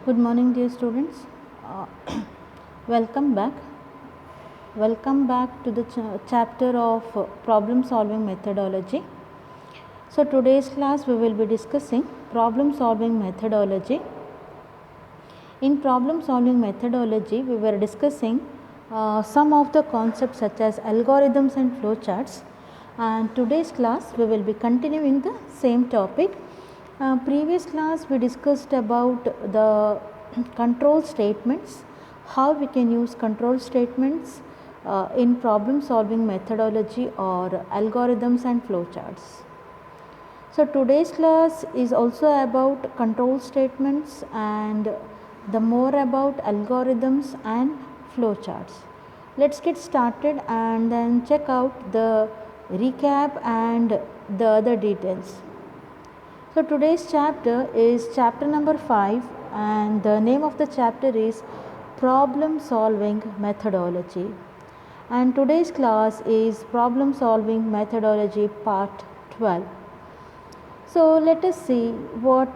Good morning, dear students. Uh, welcome back. Welcome back to the chapter of problem solving methodology. So, today's class we will be discussing problem solving methodology. In problem solving methodology, we were discussing some of the concepts such as algorithms and flowcharts. And today's class we will be continuing the same topic. Previous class we discussed about the control statements, how we can use control statements in problem solving methodology or algorithms and flowcharts. So, today's class is also about control statements and the more about algorithms and flowcharts. Let's get started and then check out the recap and the other details. So, today's chapter is chapter number 5 and the name of the chapter is problem solving methodology, and today's class is problem solving methodology part 12. So, let us see what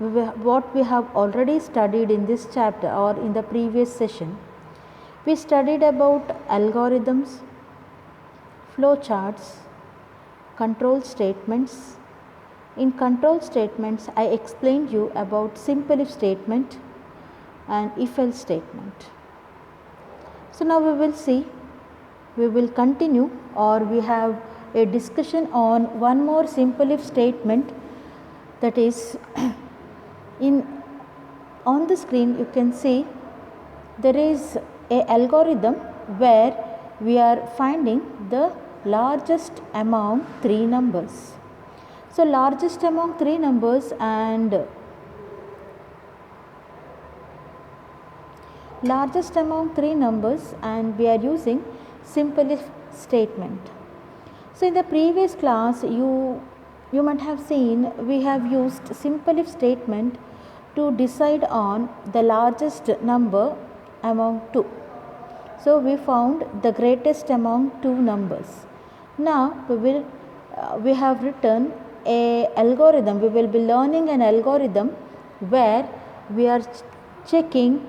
we have already studied in this chapter or in the previous session. We studied about algorithms, flowcharts, control statements. In control statements, I explained you about simple if statement and if else statement. So, now we will continue, or we have a discussion on one more simple if statement, that is on the screen you can see there is a algorithm where we are finding the largest among three numbers. So, largest among three numbers and we are using simple if statement. So, in the previous class you might have seen we have used simple if statement to decide on the largest number among two. So, we found the greatest among two numbers. Now, we have written a algorithm. We will be learning an algorithm where we are checking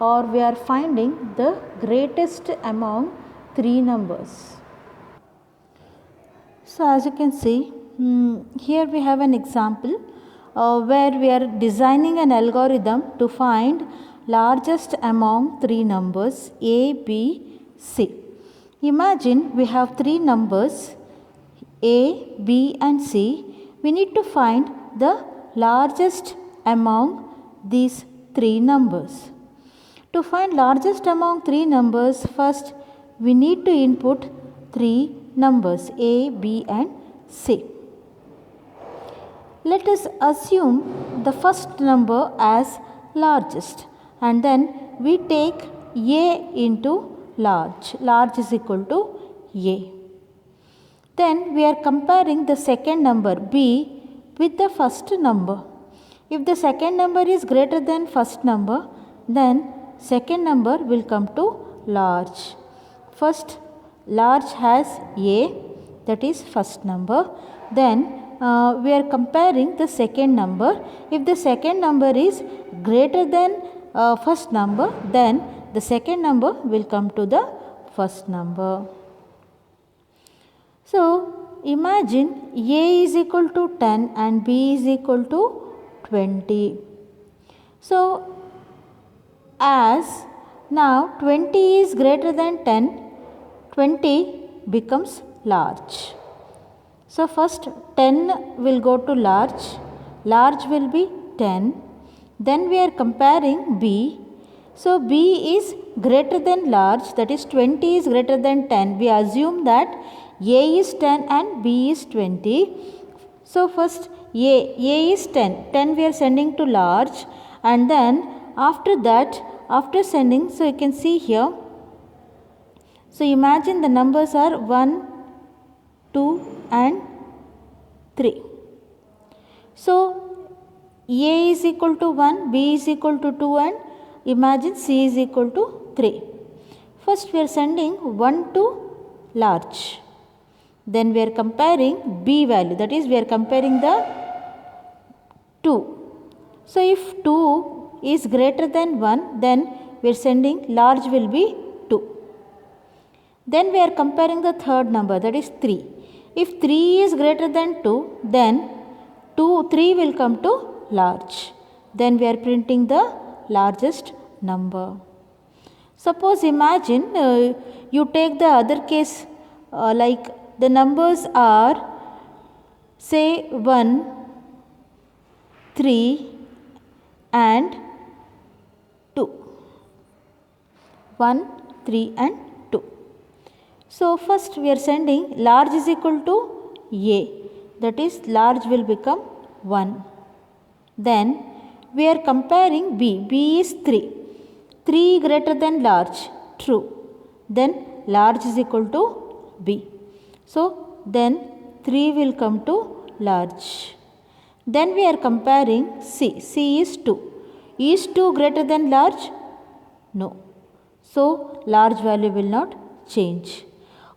or we are finding the greatest among three numbers. So, as you can see, here we have an example where we are designing an algorithm to find largest among three numbers A, B, C. Imagine we have three numbers A, B and C. We need to find the largest among these three numbers. To find largest among three numbers, first we need to input three numbers A, B and C. Let us assume the first number as largest and then we take A into large. Large is equal to A. Then we are comparing the second number B with the first number. If the second number is greater than first number, then second number will come to large. First large has A, that is first number. Then we are comparing the second number. If the second number is greater than first number, then the second number will come to the first number. So, imagine A is equal to 10 and B is equal to 20. So, as now 20 is greater than 10, 20 becomes large. So, first 10 will go to large will be 10. Then we are comparing B. So, B is greater than large, that is 20 is greater than 10. We assume that A is 10 and B is 20. So, first A is 10. 10 we are sending to large, and then after that, after sending, so you can see here. So, imagine the numbers are 1, 2 and 3. So, A is equal to 1, B is equal to 2 and imagine C is equal to 3. First we are sending 1 to large. Then we are comparing B value, that is we are comparing the 2. So, if 2 is greater than 1, then we are sending large will be 2. Then we are comparing the third number, that is 3. If 3 is greater than 2, then 3 will come to large. Then we are printing the largest number. Suppose imagine you take the other case, like the numbers are say 1, 3 and 2. 1, 3 and 2. So first we are sending large is equal to A, that is large will become 1. Then we are comparing B. B is 3. 3 greater than large, true. Then large is equal to B. So then 3 will come to large. Then we are comparing C. C is 2. Is 2 greater than large? No. So large value will not change.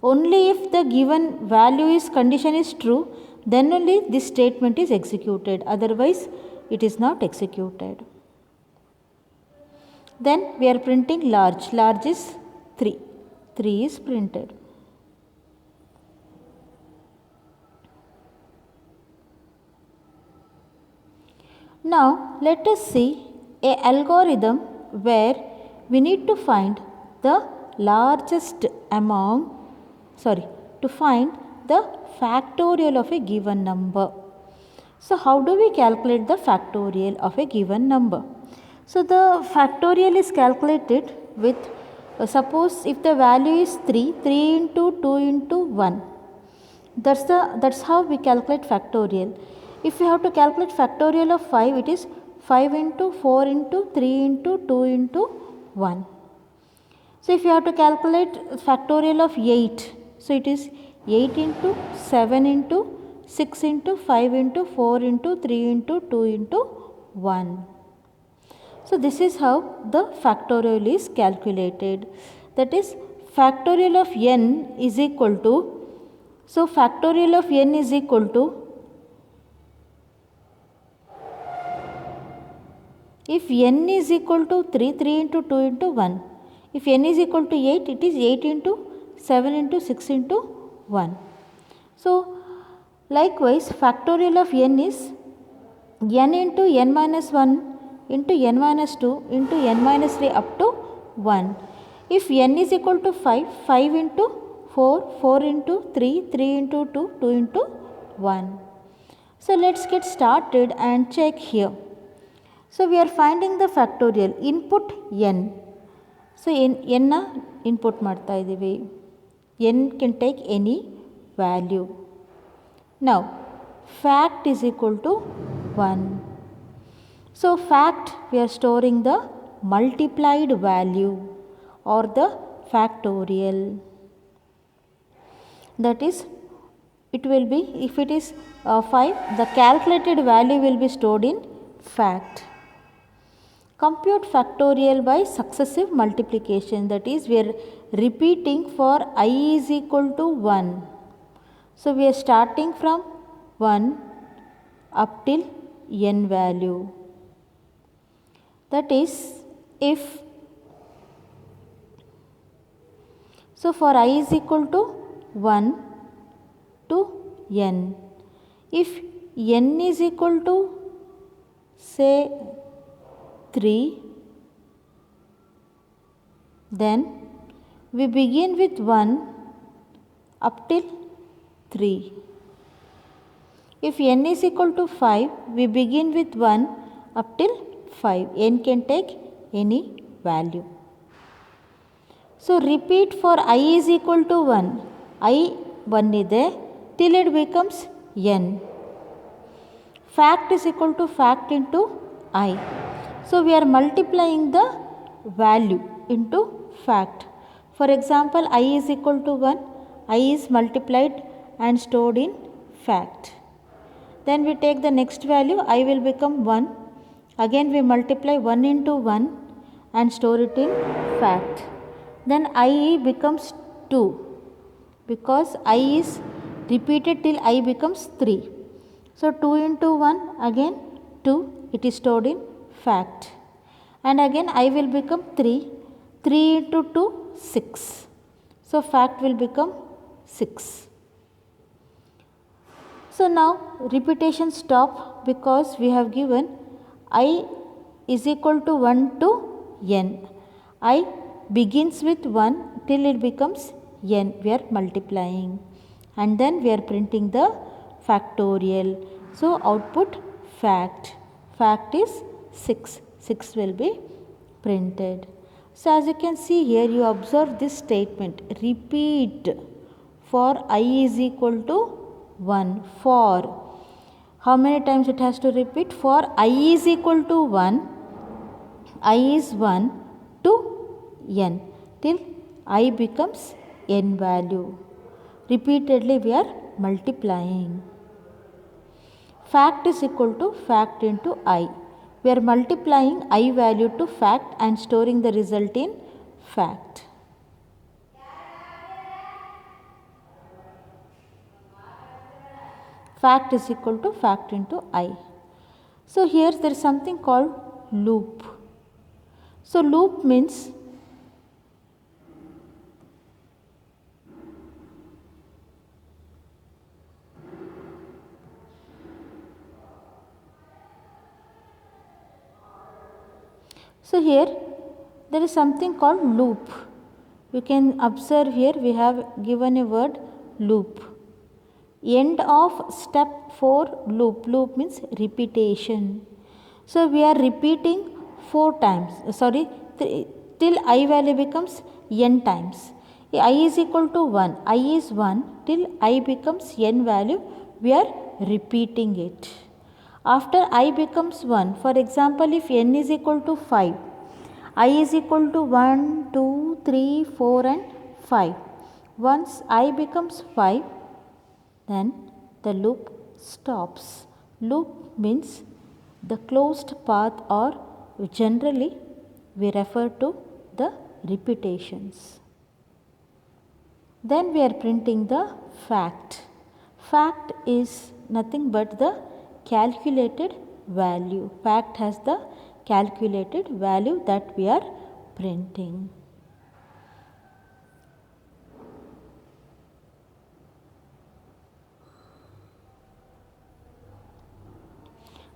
Only if the given value is condition is true, then only this statement is executed. Otherwise it is not executed. Then we are printing large. Large is 3. 3 is printed. Now let us see a algorithm where we need to find the largest to find the factorial of a given number. So how do we calculate the factorial of a given number? So the factorial is calculated with suppose if the value is 3, 3 into 2 into 1. That's how we calculate factorial. If we have to calculate factorial of 5, it is 5 into 4 into 3 into 2 into 1. So if you have to calculate factorial of 8, so it is 8 into 7 into 6 into 5 into 4 into 3 into 2 into 1. So this is how the factorial is calculated. That is factorial of n is equal to, so factorial of n is equal to, if n is equal to 3, 3 into 2 into 1. If n is equal to 8, it is 8 into 7 into 6 into 1. So likewise factorial of n is n into n minus 1 into n minus 2 into n minus 3 up to 1. If n is equal to 5, 5 into 4, 4 into 3, 3 into 2, 2 into 1. So let's get started and check here. So we are finding the factorial. Input n. So n na input ಮಾಡ್ತಾ ಇದೀವಿ. N can take any value. Now fact is equal to 1. So fact, we are storing the multiplied value or the factorial. That is, it will be, if it is 5, the calculated value will be stored in fact. Compute factorial by successive multiplication, that is, we are repeating for I is equal to 1. So we are starting from 1 up till n value. That is, if, so for I is equal to 1 to n, if n is equal to say 3, then we begin with 1 up till 3. If n is equal to 5, we begin with 1 up till 5. N can take any value. So repeat for I is equal to 1. I 1 ide till it becomes n. Fact is equal to fact into I. So we are multiplying the value into fact. For example, I is equal to 1. I is multiplied and stored in fact. Then we take the next value, I will become 1. Again we multiply 1 into 1 and store it in fact. Then I becomes 2 because I is repeated till I becomes 3. So 2 into 1 again 2, it is stored in fact. and again I will become 3. 3 into 2, 6. So fact will become 6. So now repetition stop because we have given I is equal to 1 to n. I begins with 1 till it becomes n. We are multiplying and then we are printing the factorial. So output fact. Fact is 6. 6 will be printed. So as you can see here, you observe this statement, repeat for I is equal to 1. For how many times it has to repeat? For I is equal to 1, I is 1 to n till I becomes n value. Repeatedly we are multiplying. Fact is equal to fact into I. We are multiplying I value to fact and storing the result in fact. Fact is equal to fact into I. So here there is something called loop. So loop means here there is something called loop. You can observe here we have given a word loop. End of step 4 loop. Loop means repetition. So we are repeating 4 times, till I value becomes n times. I is equal to 1. I is 1 till I becomes n value. We are repeating it. After I becomes 1, for example, if n is equal to 5, I is equal to 1, 2, 3, 4 and 5. Once I becomes 5, then the loop stops. Loop means the closed path, or generally we refer to the repetitions. Then we are printing the fact. Fact is nothing but the calculated value. Fact has the calculated value that we are printing.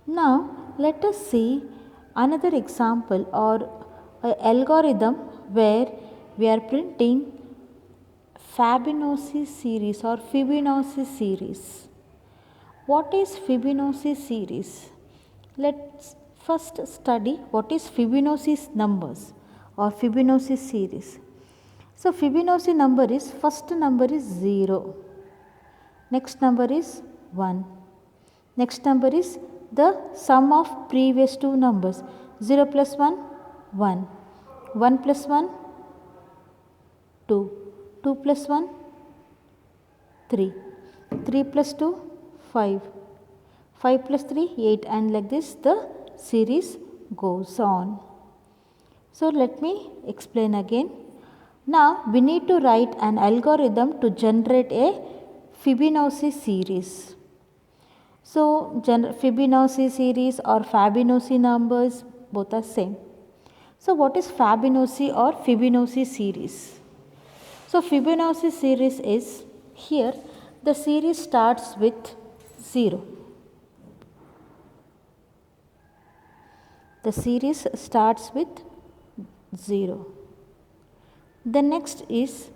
Now let us see another example or algorithm where we are printing Fibonacci series or Fibonacci series. What is Fibonacci series? Let's first study what is Fibonacci numbers or Fibonacci series. So Fibonacci number is, first number is 0, next number is 1, next number is the sum of previous two numbers. 0 plus 1, 1, 1 plus 1, 2, 2 plus 1, 3, 3 plus 2, 5, 5 plus 3, 8, and like this the series goes on. So let me explain again. Now we need to write an algorithm to generate a Fibonacci series. So Fibonacci series or Fibonacci numbers both are same. So what is Fibonacci or Fibonacci series? So Fibonacci series is, here the series starts with 0. The series starts with 0. The next is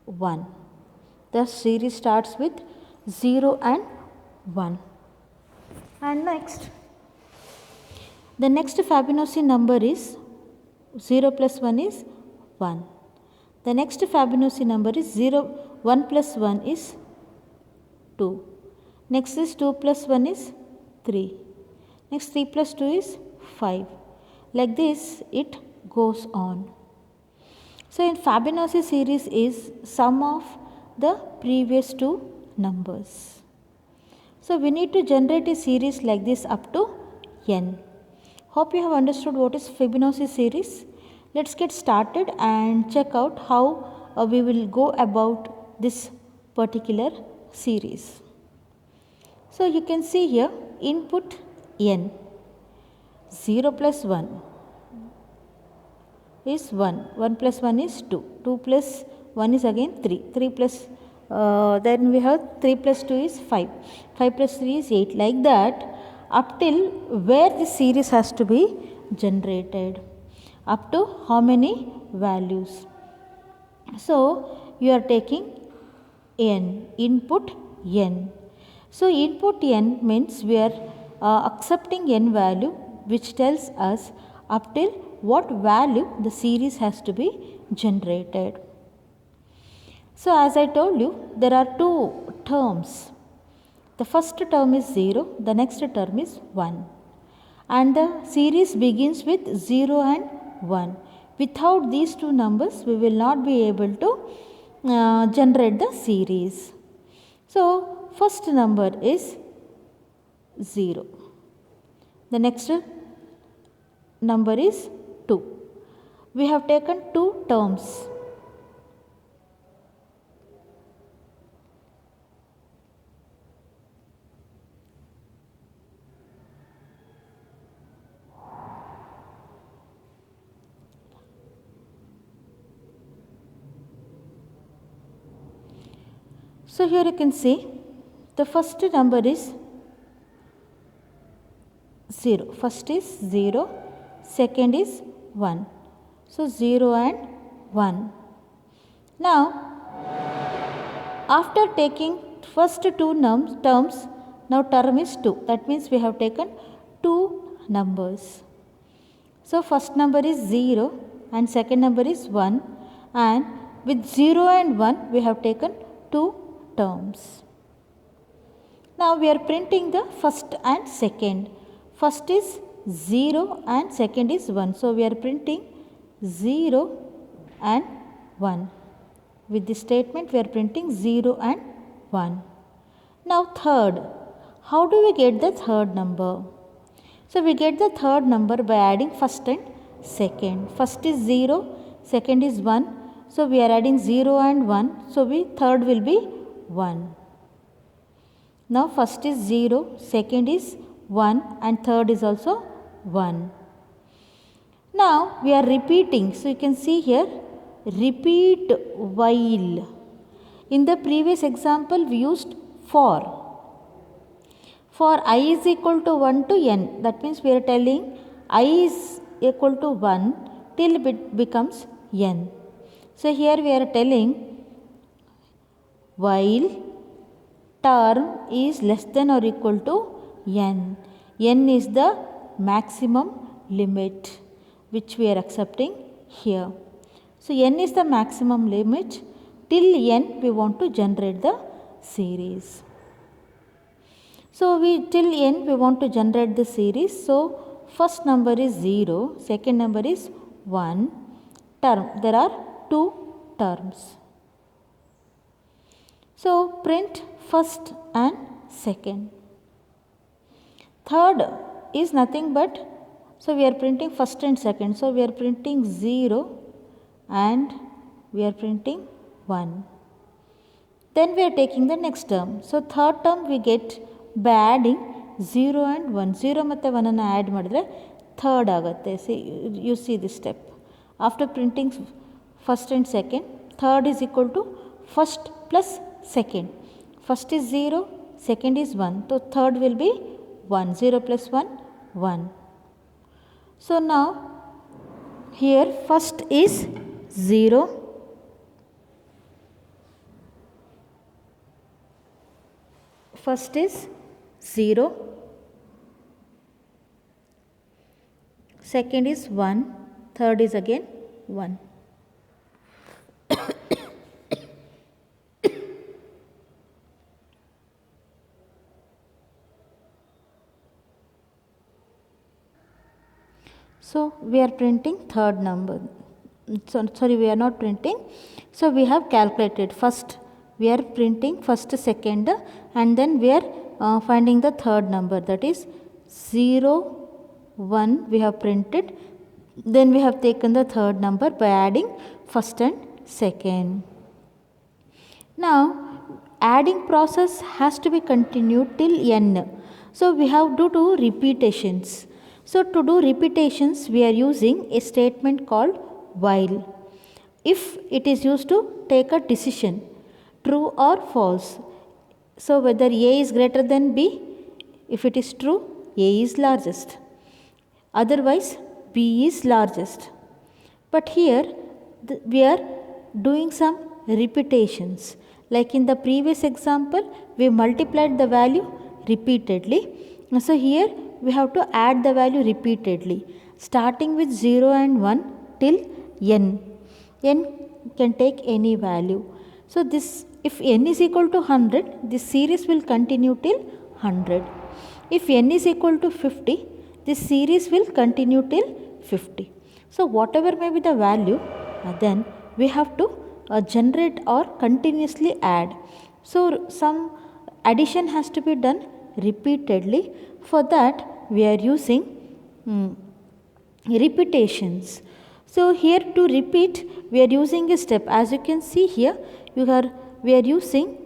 1. The series starts with 0 and 1. And next, the next Fibonacci number is 0 plus 1 is 1. The next Fibonacci number is 1 plus 1 is 2. Next is 2 plus 1 is 3. Next 3 plus 2 is 5. Like this it goes on. So in Fibonacci series is sum of the previous two numbers. So we need to generate a series like this up to n. Hope you have understood what is Fibonacci series. Let's get started and check out how we will go about this particular series. So you can see here input n, 0 plus 1, is 1, 1 plus 1 is 2, 2 plus 1 is again 3, 3 plus then we have 3 plus 2 is 5, 5 plus 3 is 8, like that up till where the series has to be generated, up to how many values. So you are taking n, input n. So input n means we are accepting n value, which tells us up till what value the series has to be generated. So as I told you, there are two terms. The first term is 0, the next term is 1, and the series begins with 0 and 1. Without these two numbers, we will not be able to generate the series. So first number is 0, the next number is 2. We have taken two terms. So here you can see the first number is 0. First is 0, second is 1. So 0 and 1. Now after taking first two terms, now term is 2. That means we have taken two numbers. So first number is 0 and second number is 1, and with 0 and 1 we have taken two terms. Now we are printing the first and second. First is 0 and second is 1. So we are printing 0 and 1. With this statement we are printing 0 and 1. Now third. How do we get the third number? So we get the third number by adding first and second. First is 0, second is 1. So we are adding 0 and 1. So third will be 1. Now first is 0, second is 1, and third is also 1. Now we are repeating. So you can see here, repeat while. In the previous example we used for. For I is equal to 1 to n. That means we are telling I is equal to 1 till it becomes n. So here we are telling while term is less than or equal to n. N is the maximum limit which we are accepting here. So n is the maximum limit. Till n we want to generate the series. So till n we want to generate the series. So first number is 0, second number is 1. Term, there are two terms. So print first and second. Third is nothing but, so we are printing first and second. So we are printing 0 and we are printing 1. Then we are taking the next term. So third term we get by adding 0 and 1. 0 ಮತ್ತೆ 1 ಅನ್ನು add ಮಾಡಿದ್ರೆ third ಆಗುತ್ತೆ. See, you see this step. After printing first and second, third is equal to first plus second. First is 0, second is 1. So third will be 1. 0 plus 1, 1. So now here first is 0. First is 0. Second is 1. Third is again 1. So we are printing third number. So sorry, we are not printing. So we have calculated first. We are printing first, second, and then we are finding the third number, that is 0, 1 we have printed. Then we have taken the third number by adding first and second. Now adding process has to be continued till n. So we have to do repetitions. So to do repetitions we are using a statement called while. If it is used to take a decision, true or false. So whether A is greater than B, if it is true, A is largest. Otherwise, B is largest. But here we are doing some repetitions. Like in the previous example, we multiplied the value repeatedly. So here we have to add the value repeatedly, starting with 0 and 1 till n. N can take any value. So this, if n is equal to 100, this series will continue till 100. If n is equal to 50, this series will continue till 50. So whatever may be the value, then we have to generate or continuously add. So some addition has to be done repeatedly. For that we are using repetitions. So here to repeat we are using a step. As you can see here, we are using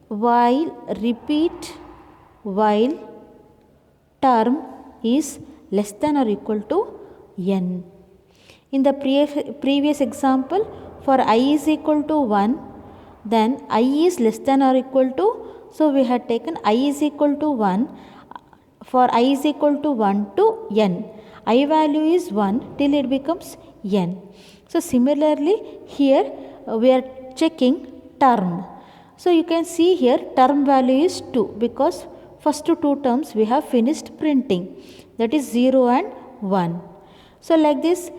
while, repeat while term is less than or equal to n. In the previous example, for I is equal to 1, then I is less than or equal to, so we had taken I is equal to 1, for I is equal to 1 to n. I value is 1 till it becomes n. So similarly here we are checking term. So you can see here term value is 2 because first two terms we have finished printing, that is 0 and 1. So like this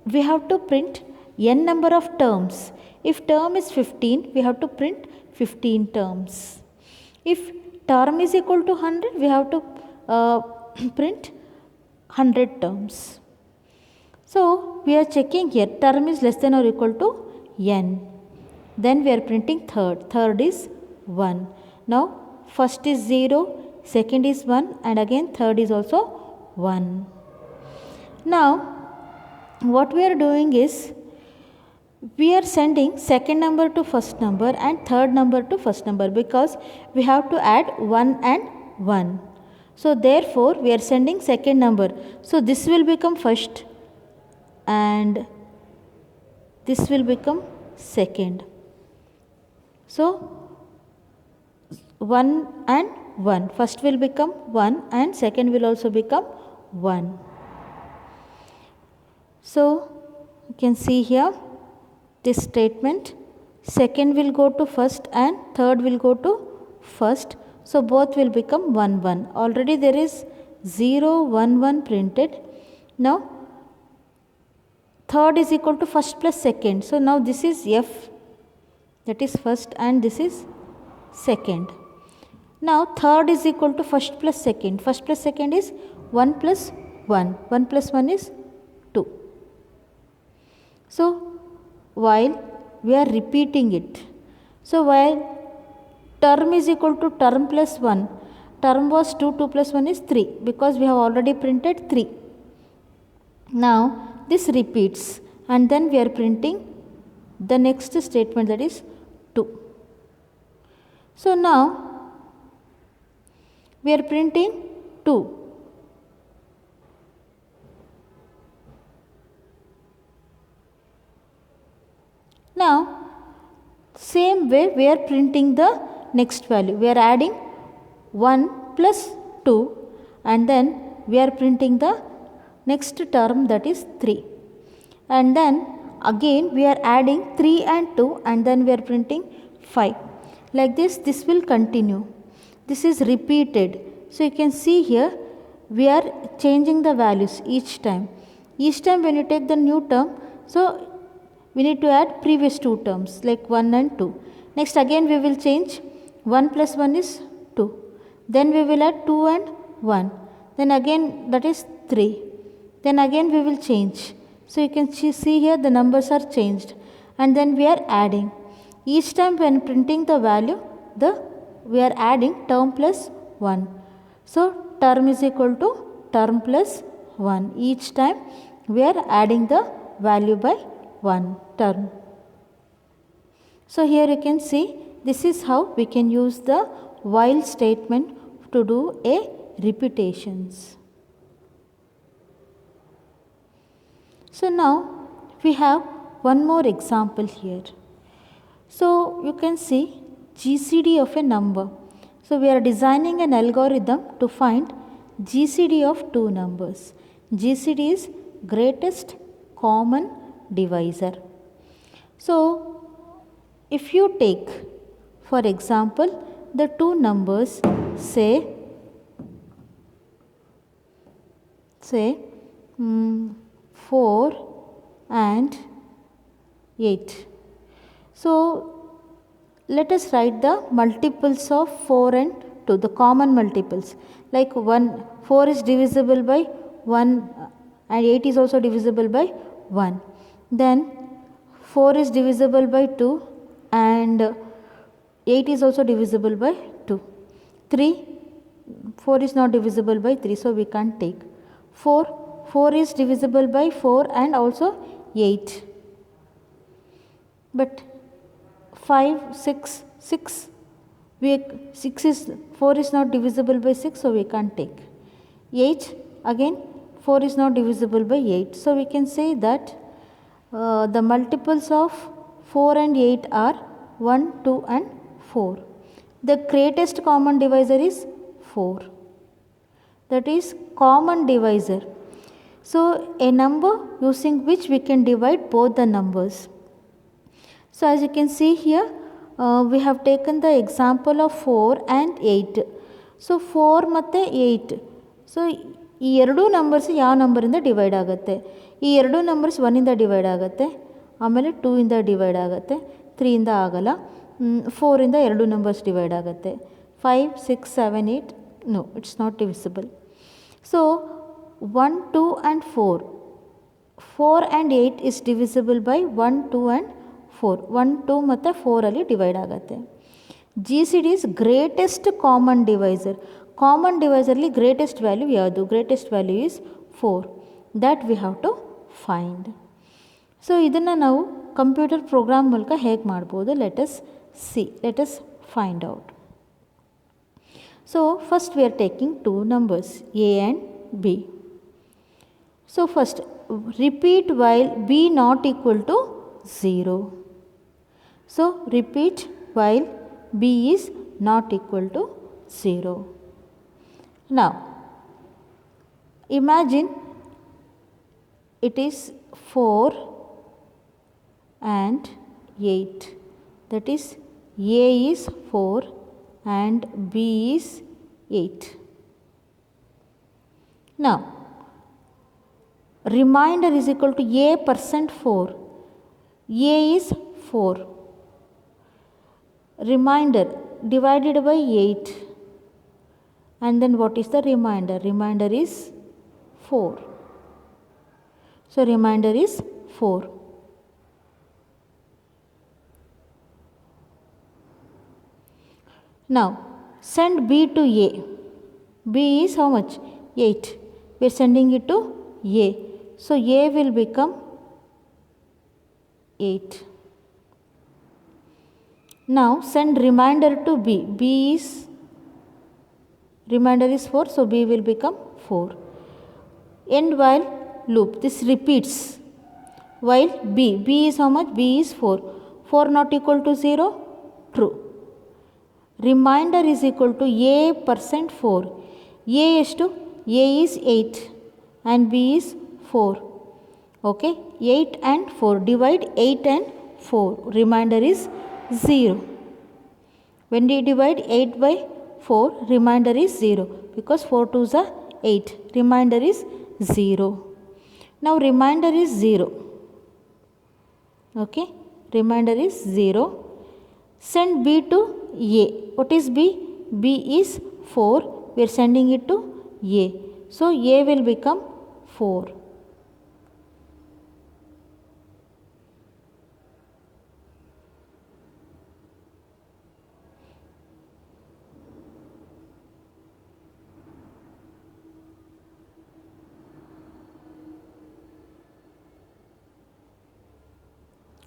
we have to print n number of terms. If term is 15, we have to print 15 terms. If term is equal to 100, we have to print 100 terms. So we are checking here term is less than or equal to n. Then we are printing third. Third is 1. Now first is 0, second is 1, and again third is also 1. Now what we are doing is we are sending second number to first number and third number to first number because we have to add 1 and 1. So therefore we are sending second number. So this will become first and this will become second. So 1 and 1. First will become 1 and second will also become 1. So you can see here this statement, second will go to first and third will go to first. So both will become 1 1. Already there is 0 1 1 printed. Now third is equal to first plus second. So now this is F, that is first, and this is second. Now third is equal to first plus second. First plus second is 1 plus 1. 1 plus 1 is 2. So while we are repeating it, so while term is equal to term plus 1, term was 2, 2 plus 1 is 3 because we have already printed 3. Now this repeats and then we are printing the next statement, that is 2. So now we are printing 2. Now same way we are printing the next value. We are adding 1 plus 2 and then we are printing the next term, that is 3. And then again we are adding 3 and 2 and then we are printing 5. Like this will continue. This is repeated. So you can see here we are changing the values each time. Each time when you take the new term, so we need to add previous two terms like 1 and 2. Next again we will change 1 plus 1 is 2. Then we will add 2 and 1. Then again that is 3. Then again we will change. So you can see here the numbers are changed. And then we are adding. Each time when printing the value, we are adding term plus 1. So term is equal to term plus 1. Each time we are adding the value by 1 term. So here you can see this is how we can use the while statement to do a repetitions. So now we have one more example here. So you can see GCD of a number. So we are designing an algorithm to find GCD of two numbers. GCD is greatest common divisor. So if you take, for example, the two numbers say 4 and 8. So let us write the multiples of 4 and 2, the common multiples. Like 4 is divisible by 1 and 8 is also divisible by 1. Then 4 is divisible by 2 and 8 is also divisible by 2. 4 is not divisible by 3, so we can't take. 4 is divisible by 4 and also 8. But 5, 6, 6, 4 is not divisible by 6, so we can't take. 8, again 4 is not divisible by 8. So we can say that the multiples of 4 and 8 are 1, 2 and 4. The greatest common divisor is 4. That is common divisor. So a number using which we can divide both the numbers. So as you can see here, we have taken the example of 4 and 8. So 4 ಮತ್ತು 8. So ಈ ಎರಡೂ numbers ಯಾವ ನಂಬರಿಂದ divide ಆಗುತ್ತೆ? ಈ ಎರಡೂ numbers 1ಇಂದ divide ಆಗುತ್ತೆ, ಆಮೇಲೆ 2ಇಂದ ಡಿವೈಡ್ ಆಗುತ್ತೆ, 3ಇಂದ ಆಗಲ್ಲ, 4ಇಂದ ಎರಡೂ ನಂಬರ್ಸ್ ಡಿವೈಡ್ ಆಗುತ್ತೆ. 5, 6, 7, 8, no, it's not divisible. So 1, 2 and 4. 4 and 8 is divisible by 1, 2 and 4. 1, 2 ಮತ್ತು 4 ಅಲ್ಲಿ ಡಿವೈಡ್ ಆಗುತ್ತೆ. GCD is greatest common divisor. Common ಡಿವೈಸರ್ಲಿ ಗ್ರೇಟೆಸ್ಟ್ ವ್ಯಾಲ್ಯೂ ಯಾವುದು? Greatest value is 4. That we have to find. So ಇದನ್ನು ನಾವು computer program ಮೂಲಕ ಹೇಗೆ ಮಾಡ್ಬೋದು? Let's find out. So first we are taking two numbers A and B. So first repeat while B not equal to 0. So repeat while B is not equal to 0. Now imagine it is 4 and 8. That is A is 4 and B is 8. Now remainder is equal to A percent 4. A is 4. Remainder divided by 8. And then what is the remainder? Remainder is 4. So remainder is 4. Now send B to A. B is how much? 8. We are sending it to A. So A will become 8. Now send remainder to B. Remainder is 4, so B will become 4. End while loop. This repeats. While B is how much? B is 4. 4 not equal to 0? True. Remainder is equal to A percent 4. A is to? A is 8 and B is 4. Okay. 8 and 4. Divide 8 and 4. Remainder is 0. When we divide 8 by 4, remainder is 0 because 4 2s are 8. Remainder is 0. Now remainder is 0. Okay. Remainder is 0. Send B to A. What is B? B is 4. We are sending it to A. So A will become 4.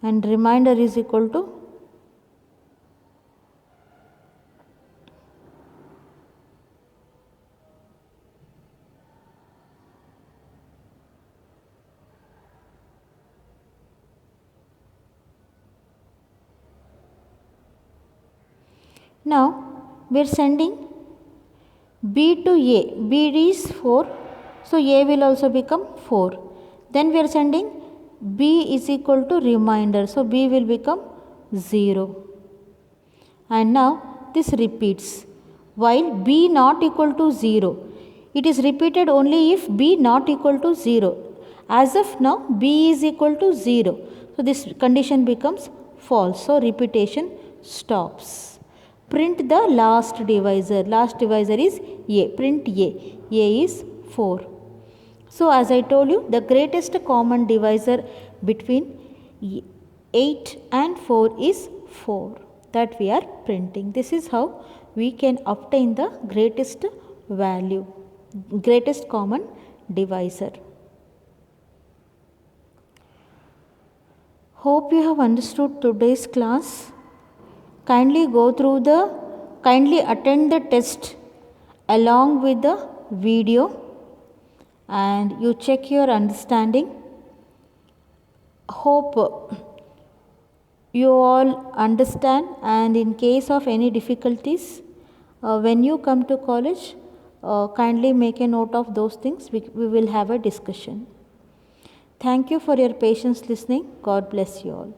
And remainder is equal to Now we are sending B to A. B is 4, so A will also become 4. Then we are sending B is equal to remainder, so B will become 0. And now this repeats. While B not equal to 0, it is repeated only if B not equal to 0. As of now, B is equal to 0. So this condition becomes false. So repetition stops. Print the last divisor. Last divisor is A. Print A. A is 4. So as I told you, the greatest common divisor between 8 and 4 is 4. That we are printing. This is how we can obtain the greatest value, greatest common divisor. Hope you have understood today's class. Kindly attend the test along with the video and you check your understanding. Hope you all understand, and in case of any difficulties when you come to college, kindly make a note of those things. We will have a discussion. Thank you for your patience listening. God bless you all.